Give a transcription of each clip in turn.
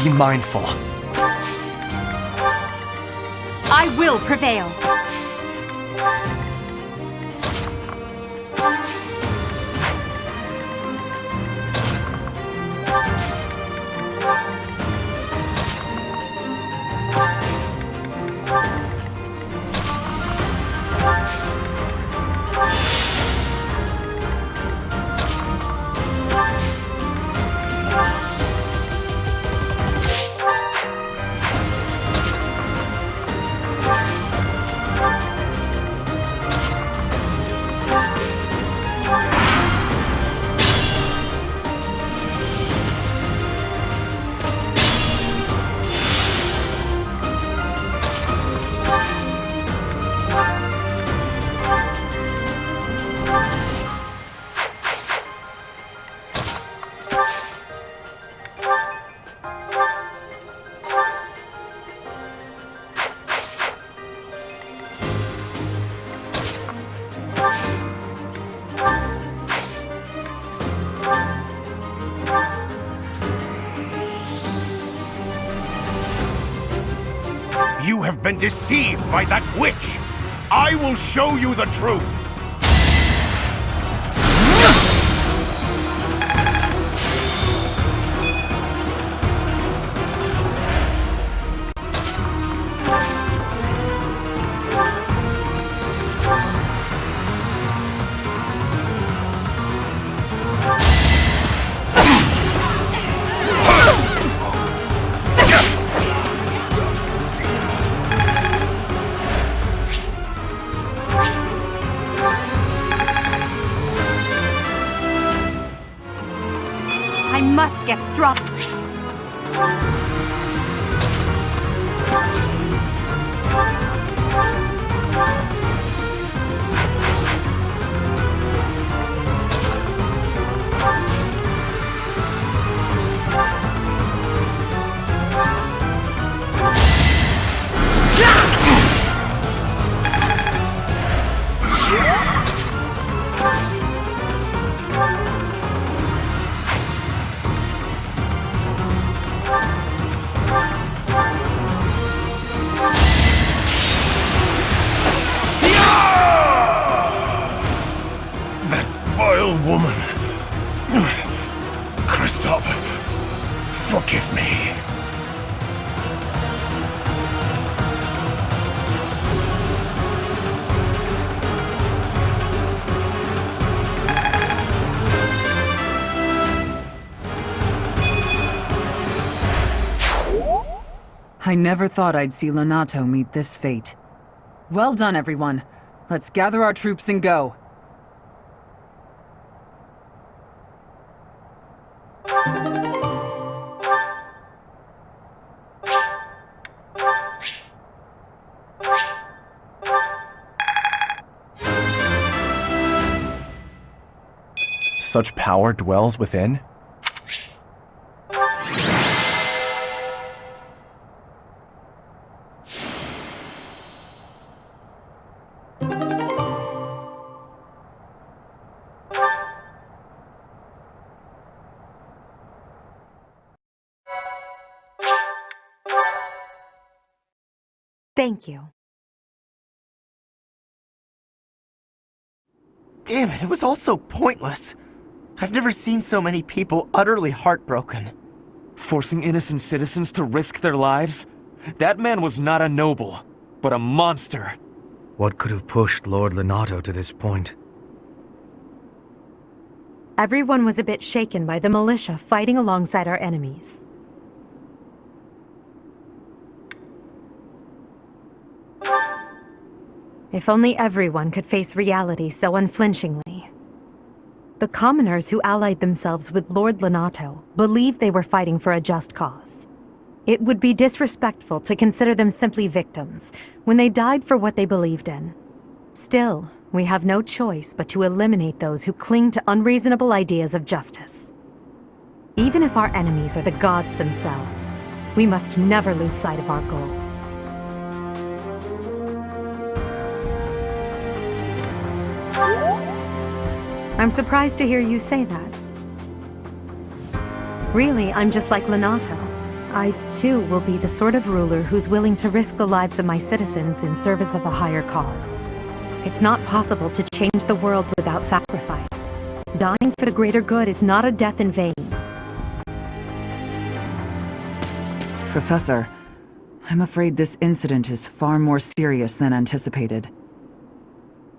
Be mindful. I will prevail. You have been deceived by that witch! I will show you the truth! I must get strong. Woman. Kristoff, forgive me. I never thought I'd see Lonato meet this fate. Well done, everyone. Let's gather our troops and go. Such power dwells within? Thank you. Damn it was all so pointless. I've never seen so many people utterly heartbroken. Forcing innocent citizens to risk their lives? That man was not a noble, but a monster. What could have pushed Lord Lonato to this point? Everyone was a bit shaken by the militia fighting alongside our enemies. If only everyone could face reality so unflinchingly. The commoners who allied themselves with Lord Lonato believed they were fighting for a just cause. It would be disrespectful to consider them simply victims when they died for what they believed in. Still, we have no choice but to eliminate those who cling to unreasonable ideas of justice. Even if our enemies are the gods themselves, we must never lose sight of our goal. I'm surprised to hear you say that. Really, I'm just like Lonato. I, too, will be the sort of ruler who's willing to risk the lives of my citizens in service of a higher cause. It's not possible to change the world without sacrifice. Dying for the greater good is not a death in vain. Professor, I'm afraid this incident is far more serious than anticipated.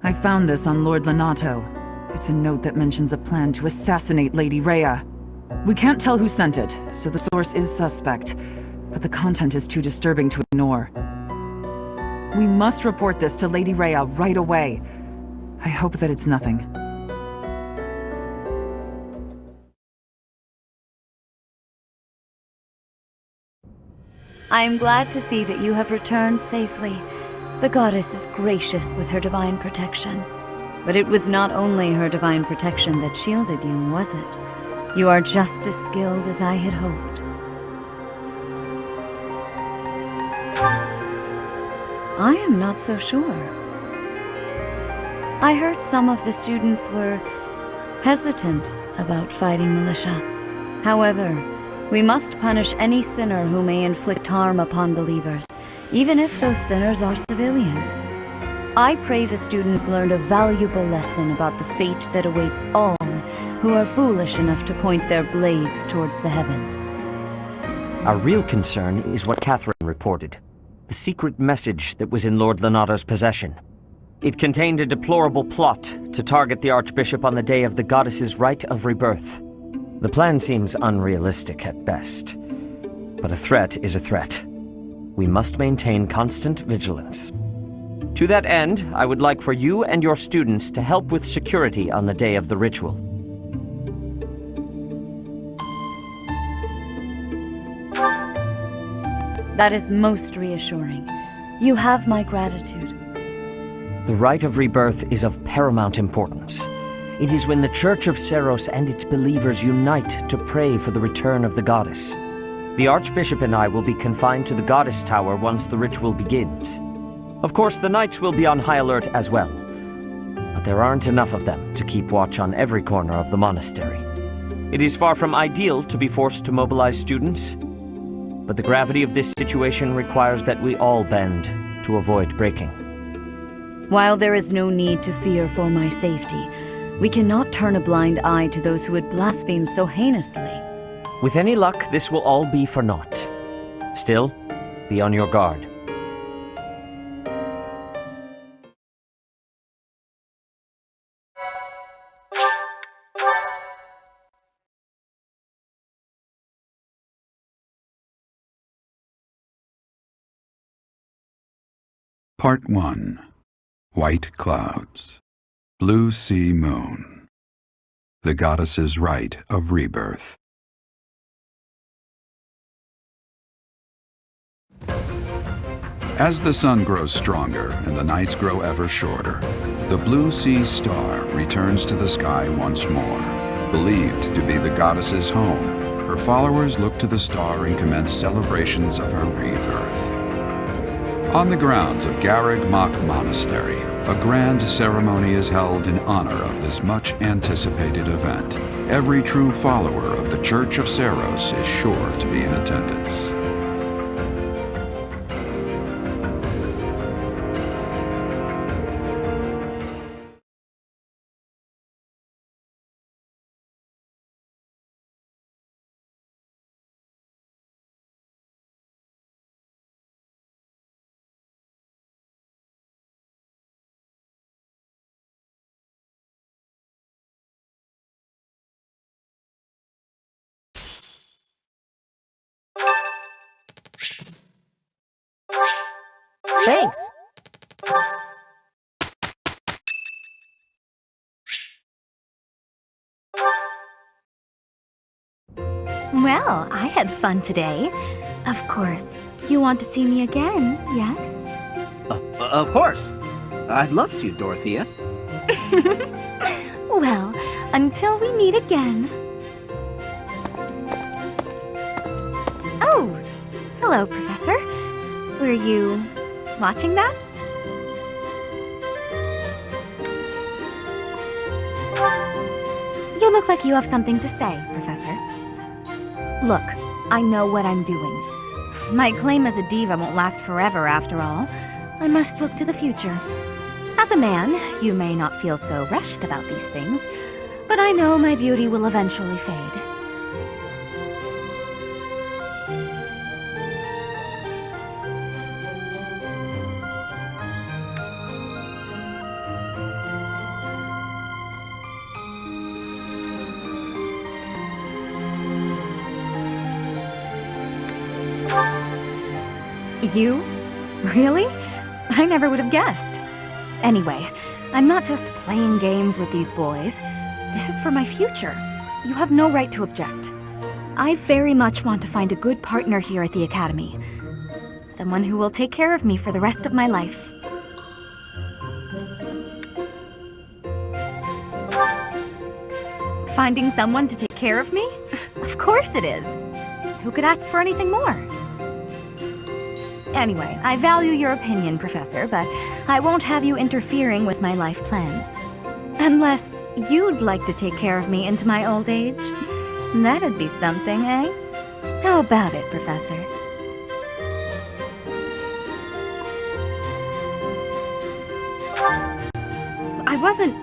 I found this on Lord Lonato. It's a note that mentions a plan to assassinate Lady Rhea. We can't tell who sent it, so the source is suspect, but the content is too disturbing to ignore. We must report this to Lady Rhea right away. I hope that it's nothing. I am glad to see that you have returned safely. The goddess is gracious with her divine protection. But it was not only her divine protection that shielded you, was it? You are just as skilled as I had hoped. I am not so sure. I heard some of the students were hesitant about fighting militia. However, we must punish any sinner who may inflict harm upon believers, even if those sinners are civilians. I pray the students learned a valuable lesson about the fate that awaits all who are foolish enough to point their blades towards the heavens. Our real concern is what Catherine reported. The secret message that was in Lord Lonato's possession. It contained a deplorable plot to target the Archbishop on the day of the goddess's rite of rebirth. The plan seems unrealistic at best, but a threat is a threat. We must maintain constant vigilance. To that end, I would like for you and your students to help with security on the day of the ritual. That is most reassuring. You have my gratitude. The rite of rebirth is of paramount importance. It is when the Church of Seros and its believers unite to pray for the return of the goddess. The Archbishop and I will be confined to the Goddess Tower once the ritual begins. Of course, the knights will be on high alert as well. But there aren't enough of them to keep watch on every corner of the monastery. It is far from ideal to be forced to mobilize students, but the gravity of this situation requires that we all bend to avoid breaking. While there is no need to fear for my safety, we cannot turn a blind eye to those who would blaspheme so heinously. With any luck, this will all be for naught. Still, be on your guard. Part 1. White Clouds. Blue Sea Moon. The Goddess's Rite of Rebirth. As the sun grows stronger and the nights grow ever shorter, the Blue Sea Star returns to the sky once more. Believed to be the goddess's home, her followers look to the star and commence celebrations of her rebirth. On the grounds of Garreg Mach Monastery, a grand ceremony is held in honor of this much-anticipated event. Every true follower of the Church of Seros is sure to be in attendance. Thanks. Well, I had fun today. Of course, you want to see me again, yes? Of course. I'd love to, Dorothea. Well, until we meet again. Oh, hello, Professor. Were you watching that? You look like you have something to say, Professor. Look, I know what I'm doing. My claim as a diva won't last forever, after all. I must look to the future. As a man, you may not feel so rushed about these things, but I know my beauty will eventually fade. You? Really? I never would have guessed. Anyway, I'm not just playing games with these boys. This is for my future. You have no right to object. I very much want to find a good partner here at the Academy. Someone who will take care of me for the rest of my life. Finding someone to take care of me? Of course it is. Who could ask for anything more? Anyway, I value your opinion, Professor, but I won't have you interfering with my life plans. Unless you'd like to take care of me into my old age. That'd be something, eh? How about it, Professor? I wasn't...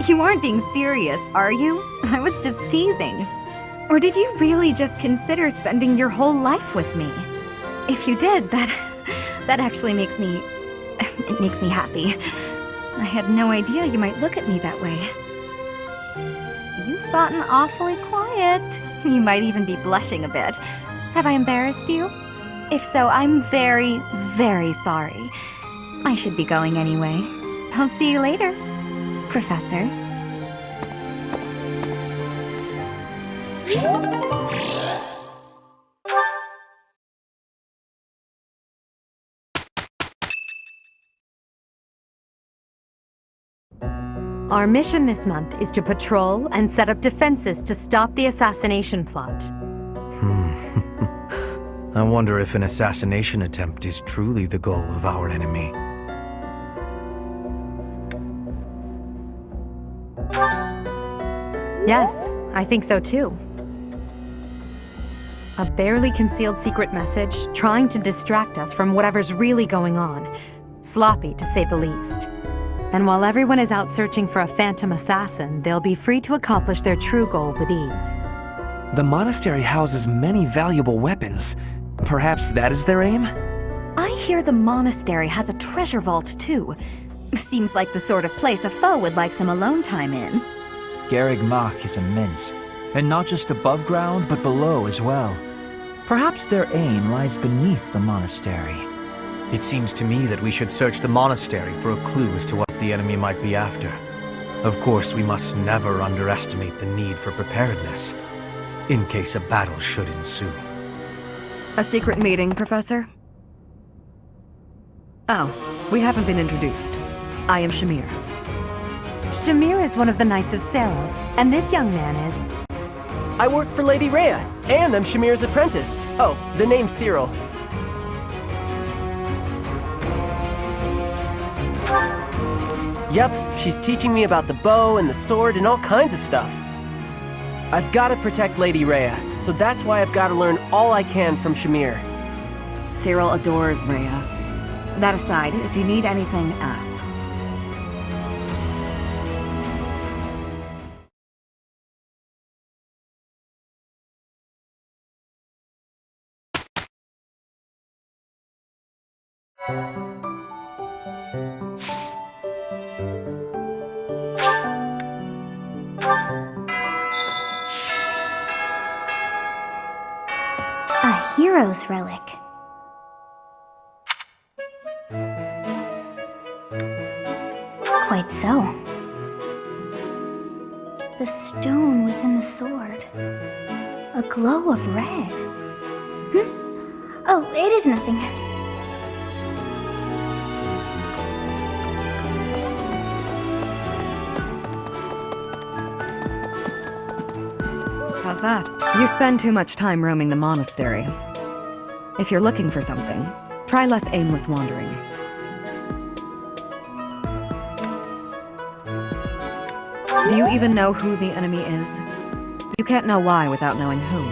You aren't being serious, are you? I was just teasing. Or did you really just consider spending your whole life with me? If you did, that actually makes me... It makes me happy. I had no idea you might look at me that way. You've gotten awfully quiet. You might even be blushing a bit. Have I embarrassed you? If so, I'm very, very sorry. I should be going anyway. I'll see you later, Professor. Our mission this month is to patrol and set up defenses to stop the assassination plot. I wonder if an assassination attempt is truly the goal of our enemy. Yes, I think so too. A barely concealed secret message trying to distract us from whatever's really going on. Sloppy, to say the least. And while everyone is out searching for a phantom assassin, they'll be free to accomplish their true goal with ease. The monastery houses many valuable weapons. Perhaps that is their aim? I hear the monastery has a treasure vault, too. Seems like the sort of place a foe would like some alone time in. Garreg Mach is immense, and not just above ground, but below as well. Perhaps their aim lies beneath the monastery. It seems to me that we should search the monastery for a clue as to what the enemy might be after. Of course, we must never underestimate the need for preparedness, in case a battle should ensue. A secret meeting, Professor? Oh, we haven't been introduced. I am Shamir. Shamir is one of the Knights of Saros, and this young man is... I work for Lady Rhea, and I'm Shamir's apprentice. Oh, the name's Cyril. Yep, she's teaching me about the bow and the sword and all kinds of stuff. I've got to protect Lady Rhea, so that's why I've got to learn all I can from Shamir. Cyril adores Rhea. That aside, if you need anything, ask. A hero's relic. Quite so. The stone within the sword. A glow of red. Oh, it is nothing. How's that? You spend too much time roaming the monastery. If you're looking for something, try less aimless wandering. Do you even know who the enemy is? You can't know why without knowing who.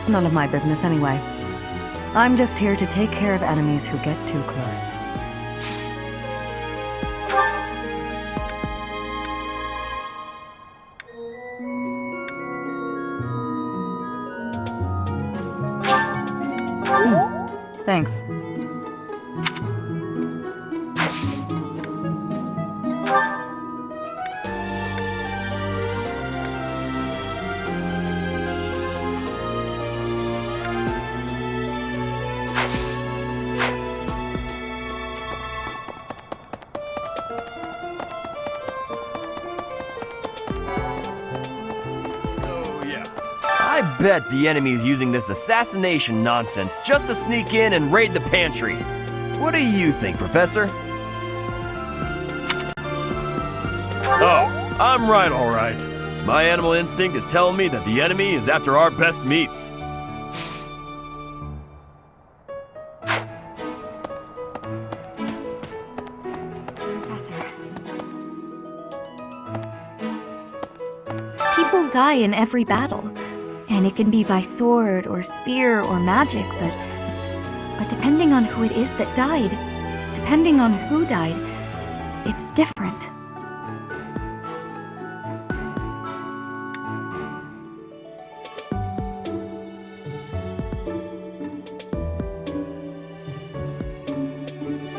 It's none of my business anyway. I'm just here to take care of enemies who get too close. Thanks. I bet the enemy is using this assassination nonsense just to sneak in and raid the pantry. What do you think, Professor? Oh, I'm right, all right. My animal instinct is telling me that the enemy is after our best meats. Professor. People die in every battle. And it can be by sword or spear or magic, but depending on who it is that died, depending on who died, it's different.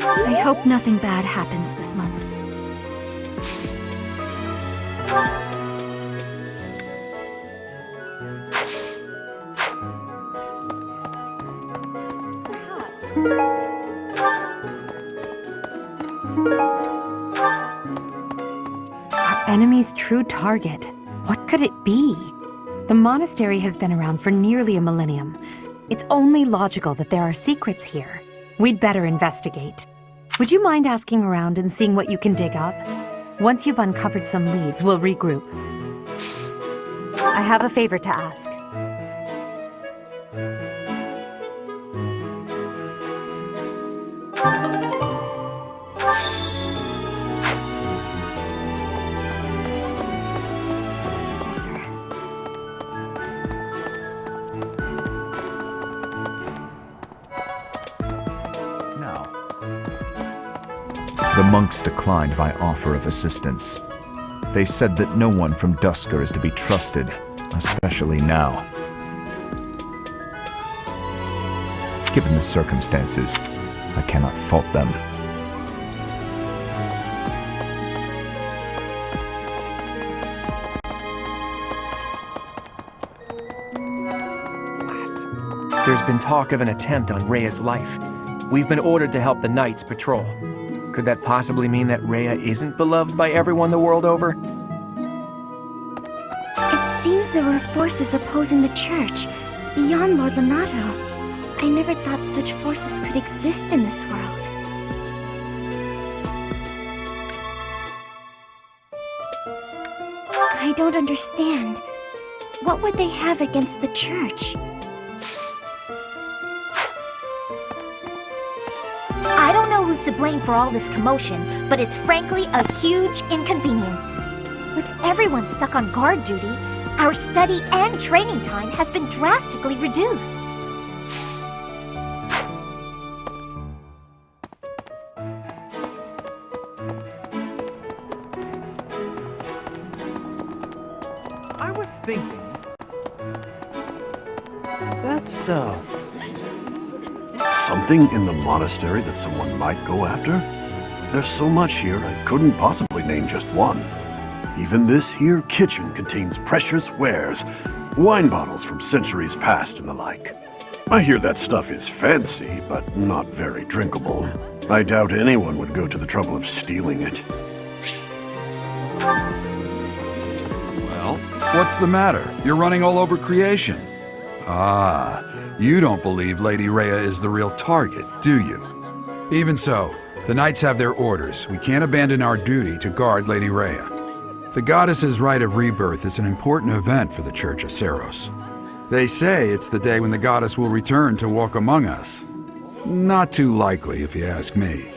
I hope nothing bad happens this month. Our enemy's true target. What could it be? The monastery has been around for nearly a millennium. It's only logical that there are secrets here. We'd better investigate. Would you mind asking around and seeing what you can dig up? Once you've uncovered some leads, we'll regroup. I have a favor to ask. The monks declined my offer of assistance. They said that no one from Dusker is to be trusted, especially now. Given the circumstances, I cannot fault them. There's been talk of an attempt on Rhea's life. We've been ordered to help the Knights patrol. Could that possibly mean that Rhea isn't beloved by everyone the world over? It seems there were forces opposing the church, beyond Lord Lonato. I never thought such forces could exist in this world. I don't understand. What would they have against the church? I don't know who's to blame for all this commotion, but it's frankly a huge inconvenience. With everyone stuck on guard duty, our study and training time has been drastically reduced. I was thinking... That's so... Something in the monastery that someone might go after? There's so much here, I couldn't possibly name just one. Even this here kitchen contains precious wares, wine bottles from centuries past and the like. I hear that stuff is fancy, but not very drinkable. I doubt anyone would go to the trouble of stealing it. Well, what's the matter? You're running all over creation. Ah, you don't believe Lady Rhea is the real target, do you? Even so, the Knights have their orders. We can't abandon our duty to guard Lady Rhea. The goddess's rite of rebirth is an important event for the Church of Seros. They say it's the day when the goddess will return to walk among us. Not too likely, if you ask me.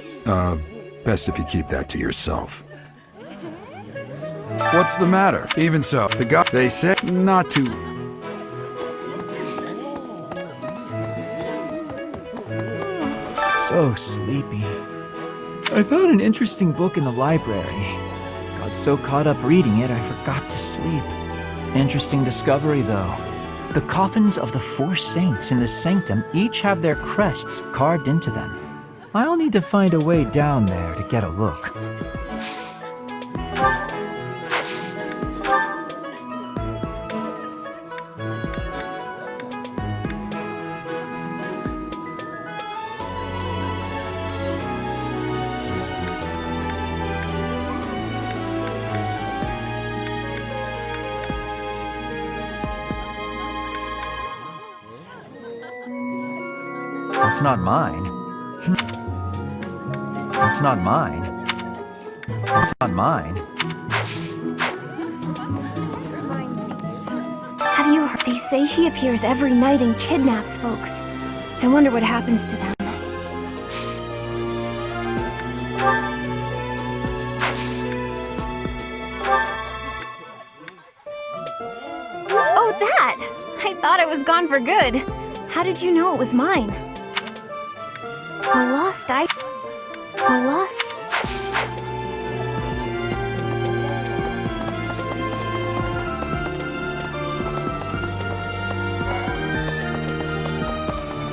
Best if you keep that to yourself. What's the matter? Even so, they say not too... so sleepy. I found an interesting book in the library. Got so caught up reading it, I forgot to sleep. Interesting discovery, though. The coffins of the 4 saints in the sanctum each have their crests carved into them. I'll need to find a way down there to get a look. That's not mine. That's not mine. That's not mine. Have you heard? They say he appears every night and kidnaps folks. I wonder what happens to them. Oh, that! I thought it was gone for good. How did you know it was mine? A lost eye. A lost.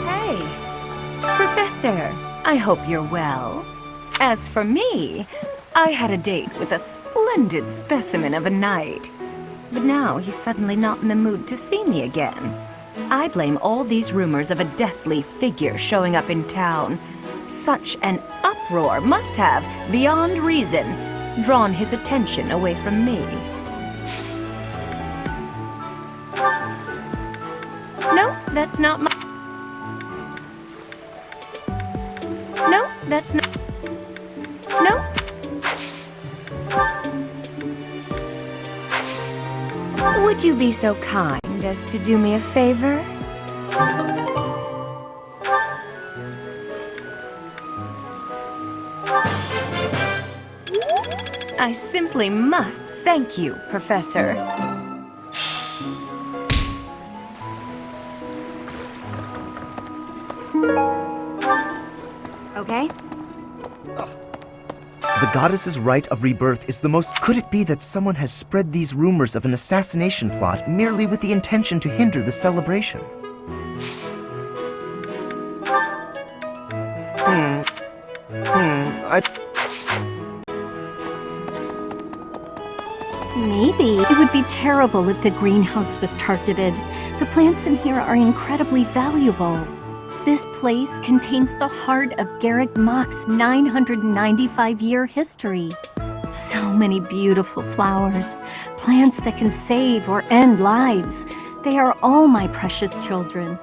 Hey, Professor, I hope you're well. As for me, I had a date with a splendid specimen of a knight. But now he's suddenly not in the mood to see me again. I blame all these rumors of a deathly figure showing up in town. Such an uproar must have, beyond reason, drawn his attention away from me. No, that's not my... No, that's not... No. Would you be so kind as to do me a favor? I simply must thank you, Professor. Okay? The goddess's rite of rebirth is the most... Could it be that someone has spread these rumors of an assassination plot merely with the intention to hinder the celebration? Maybe. It would be terrible if the greenhouse was targeted. The plants in here are incredibly valuable. This place contains the heart of Garrick Mock's 995-year history. So many beautiful flowers, plants that can save or end lives. They are all my precious children.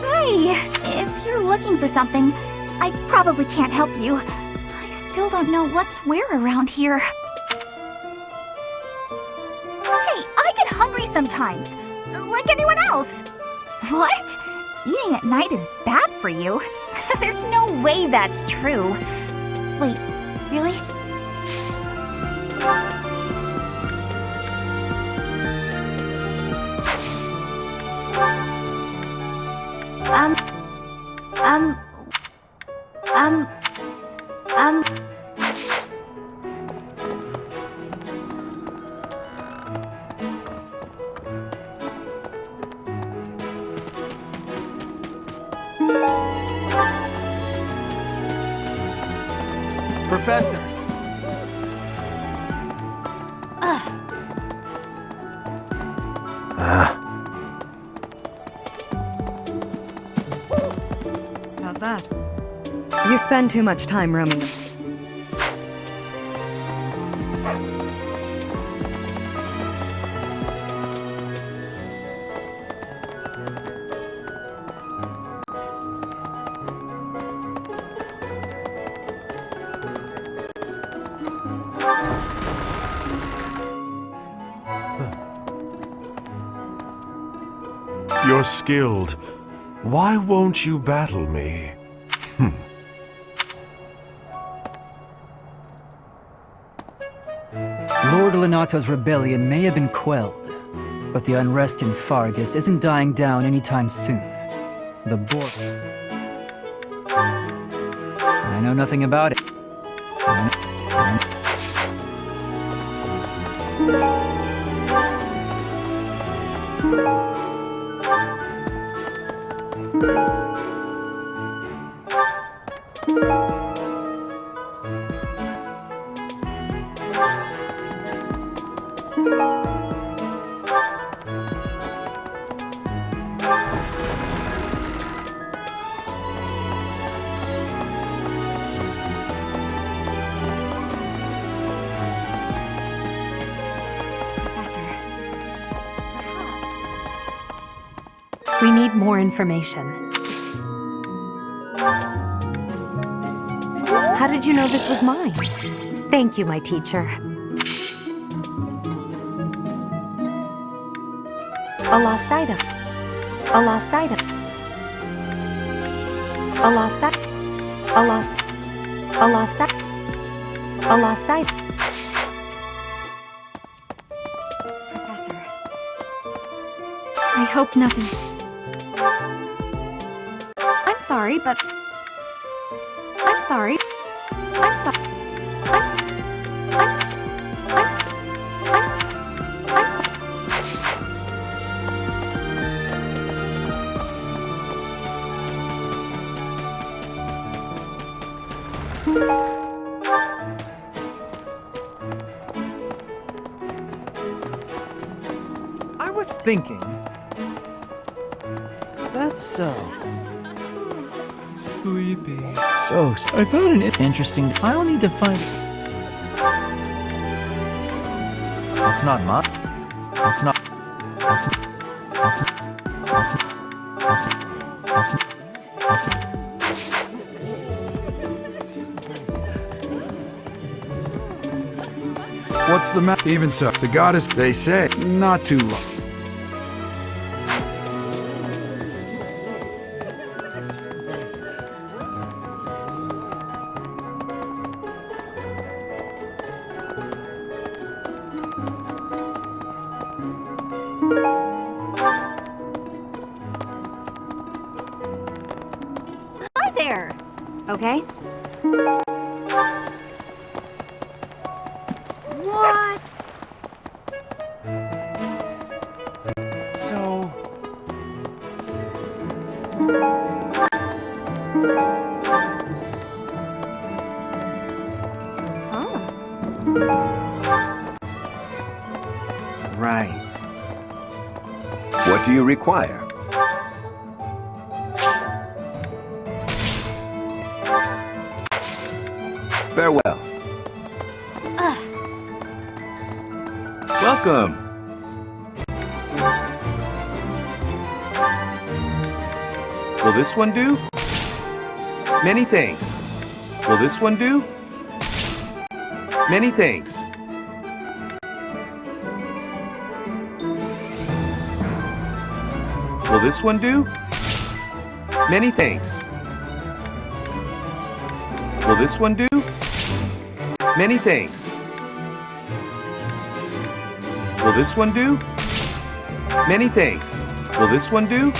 Hi. If you're looking for something, I probably can't help you. I still don't know what's where around here. Hey, I get hungry sometimes, like anyone else. What? Eating at night is bad for you? There's no way that's true. Wait, really? Professor! How's that? You spend too much time roaming. You're skilled. Why won't you battle me? Lord Lenato's rebellion may have been quelled, but the unrest in Fargus isn't dying down anytime soon. The I know nothing about it. We need more information. How did you know this was mine? Thank you, my teacher. A lost item. A lost item. A lost item. A lost. A lost item. A lost item. Professor. I hope nothing. I'm sorry, but... I'm sorry. I'm sorry. I'm sorry. I'm sorry. I'm sorry. I'm sorry. I'm sorry. I was thinking. That's so. Sleepy. So, I found an interesting. I'll need to find. That's not mine. That's not. That's. That's. That's. That's. That's. That's. What's the matter? Even so, the goddess, they say, not too long. Hi there. Okay. What? So... Right. What do you require? Farewell. Welcome. Will this one do? Many thanks. Will this one do? Many thanks. Will this one do? Many thanks. Will this one do? Many thanks. Will this one do? Many thanks. Will this one do?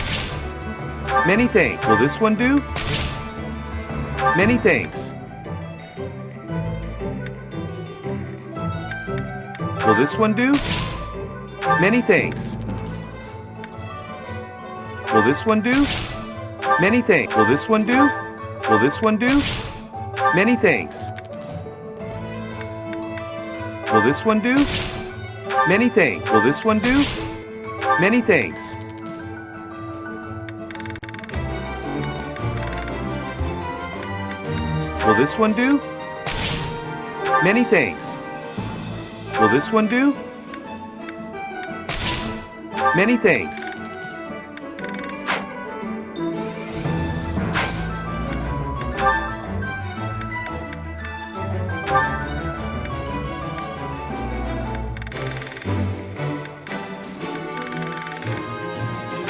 Many thanks. Will this one do? Many thanks. Will this one do? Many thanks. Will this one do? Many thanks. Will this one do? Will this one do? Many thanks. Will this one do? Many thanks. Will this one do? Many thanks. Will this one do? Many thanks. Will this one do? Many thanks.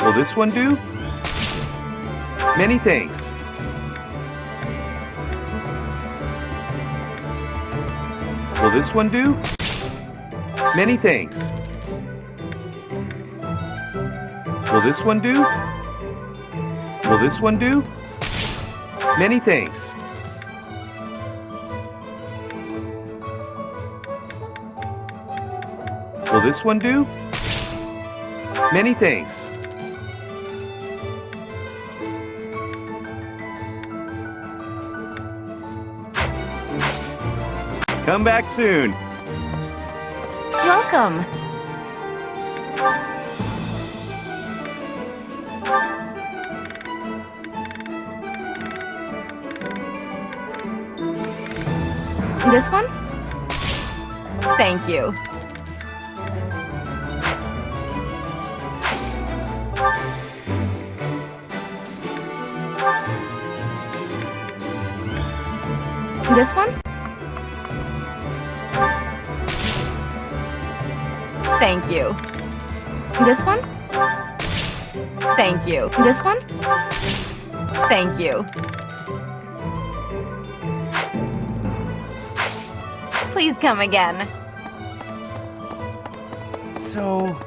Will Will this one do? Many thanks. Will this one do? Many thanks. Will this one do? Will this one do? Many thanks. Will this one do? Many thanks. Come back soon. Welcome. This one? Thank you. This one? Thank you. This one? Thank you. This one? Thank you. Please come again. So,